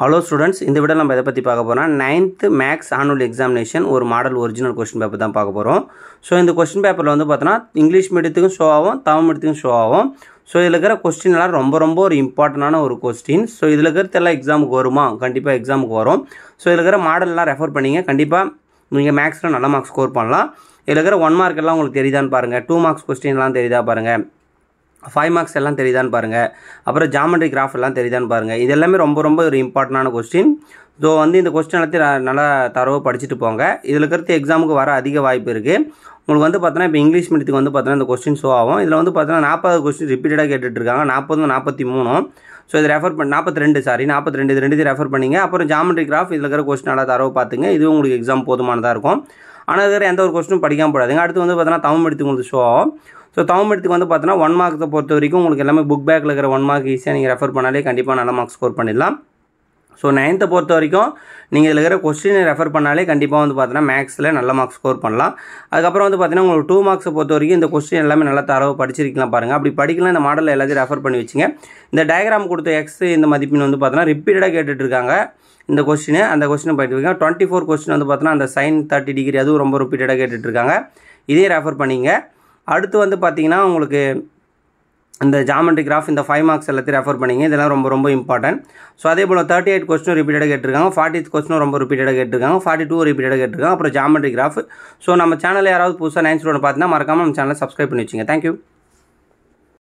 Hello students, இந்த வீடியோல நம்ம எதை பத்தி பார்க்க போறோம்னா 9th மேக்ஸ் ஆனுவல் எக்ஸாமினேஷன் ஒரு மாடல் ஒரிஜினல் क्वेश्चन பேப்பர் தான் பார்க்க போறோம். சோ இந்த क्वेश्चन பேப்பர்ல வந்து பார்த்தா இங்கிலீஷ் மீடியத்துக்கும் ஷோ ஆகும், தமிழ் மீடியத்துக்கும் ஷோ ஆகும். சோ இதுல இருக்கிற क्वेश्चन எல்லாம் ரொம்ப ஒரு இம்பார்ட்டன்ட்டான ஒரு क्वेश्चन. சோ இதுல இருக்கிறது எல்லாம் எக்ஸாமுக்கு வருமா? கண்டிப்பா எக்ஸாமுக்கு வரும். சோ இதுல இருக்கிற மாடல் எல்லாம் ரெஃபர் பண்ணீங்க. கண்டிப்பா நீங்க மேக்ஸ்ல நல்ல மார்க் ஸ்கோர் பண்ணலாம். இதுல இருக்கிற 1 மார்க் எல்லாம் உங்களுக்கு தெரியுதான்னு பாருங்க. 2 மார்க்ஸ் क्वेश्चन எல்லாம் தெரியுதா பாருங்க. 5 மார்க்ஸ் எல்லாம் தெரியுதான்னு பாருங்க. அப்புறம் ஜியோமெட்ரி கிராஃப் எல்லாம் தெரியுதான்னு பாருங்க. இது எல்லாமே ரொம்ப ஒரு இம்பார்ட்டன்ட்டான क्वेश्चन. சோ வந்து இந்த क्वेश्चन எல்லாத்தையும் நல்லா தரவா படிச்சிட்டு போங்க. இதுல இருக்கிறது எக்ஸாமுக்கு வர அதிக வாய்ப்பு இருக்கு. உங்களுக்கு வந்து பார்த்தா இப்போ இங்கிலீஷ் மீடியத்துக்கு வந்து பார்த்தா இந்த क्वेश्चन ஷோ ஆகும். இதுல வந்து பார்த்தா 40 क्वेश्चन ரிப்பீட்டடா கேட்டுட்டு இருக்காங்க. 40 43. சோ இது ரெஃபர் பண்ணி 42 இது ரெண்டுத்தையும் ரெஃபர் பண்ணீங்க. அப்புறம் ஜியோமெட்ரி கிராஃப் இதுல இருக்கிற क्वेश्चन நல்லா தரவா பாத்துங்க. இது உங்களுக்கு எக்ஸாம் போதுமானதா இருக்கும். ஆனா இதுல எந்த ஒரு क्वेश्चन படிக்காம போடாதீங்க. அடுத்து வந்து பார்த்தா தமிழ் மீடியத்துக்கு உங்களுக்கு ஷோ ஆகும். சோ தமிழ் மீடியத்துக்கு வந்து பார்த்தா 1 மார்க்கை பொறுத்த வரைக்கும் உங்களுக்கு எல்லாமே புக் பேக்ல இருக்கிற 1 மார்க் ஈஸியா நீங்க ரெஃபர் பண்ணாலே கண்டிப்பா நல்ல மார்க் ஸ்கோர் பண்ணிடலாம். சோ 9th பொறுத்த வரைக்கும் நீங்க இதுல இருக்கிற क्वेश्चन ரெஃபர் பண்ணாலே கண்டிப்பா வந்து பார்த்தா மேக்ஸ்ல நல்ல மார்க் ஸ்கோர் பண்ணலாம். அதுக்கு அப்புறம் வந்து பார்த்தா உங்களுக்கு 2 மார்க்ஸ் பொறுத்த வரைக்கும் இந்த क्वेश्चन எல்லாமே நல்லா தரவா படிச்சிருக்கலாம் பாருங்க. அப்படி படிக்கலாம் இந்த மாடல்ல எல்லாத்தையும் ரெஃபர் பண்ணி வெச்சீங்க. இந்த டயகிராம் கொடுத்த x இந்த மதிப்பின் வந்து பார்த்தா ரிப்பீட்டடா கேட்டுட்டு இருக்காங்க. இந்த क्वेश्चन அந்த क्वेश्चन படிங்க. 24 क्वेश्चन வந்து பார்த்தா அந்த sin 30 டிகிரி அது ரொம்ப ரிப்பீட்டடா கேட்டுட்டு இருக்காங்க. இதே ரெஃபர் பண்ணீங்க. அடுத்து வந்து பாத்தீங்கன்னா உங்களுக்கு இந்த ஜியோமெட்ரி கிராஃப் இந்த 5 மார்க்ஸ் எல்லாத்தையும் ரெஃபர் பண்ணீங்க. இதெல்லாம் ரொம்ப இம்பார்ட்டன்ட். சோ அதே போல 38 क्वेश्चन ரிப்பீட்டடா கேட்டிருக்காங்க. 40th क्वेश्चन ரொம்ப ரிப்பீட்டடா கேட்டிருக்காங்க. 42 ரிப்பீட்டடா கேட்டிருக்காங்க. அப்புறம் ஜியோமெட்ரி கிராஃப். சோ நம்ம சேனல்ல யாராவது புதுசா 9th ஸ்டூடண்ட் பார்த்தா மறக்காம நம்ம சேனலை சப்ஸ்கிரைப் பண்ணி வெச்சுங்க. Thank you.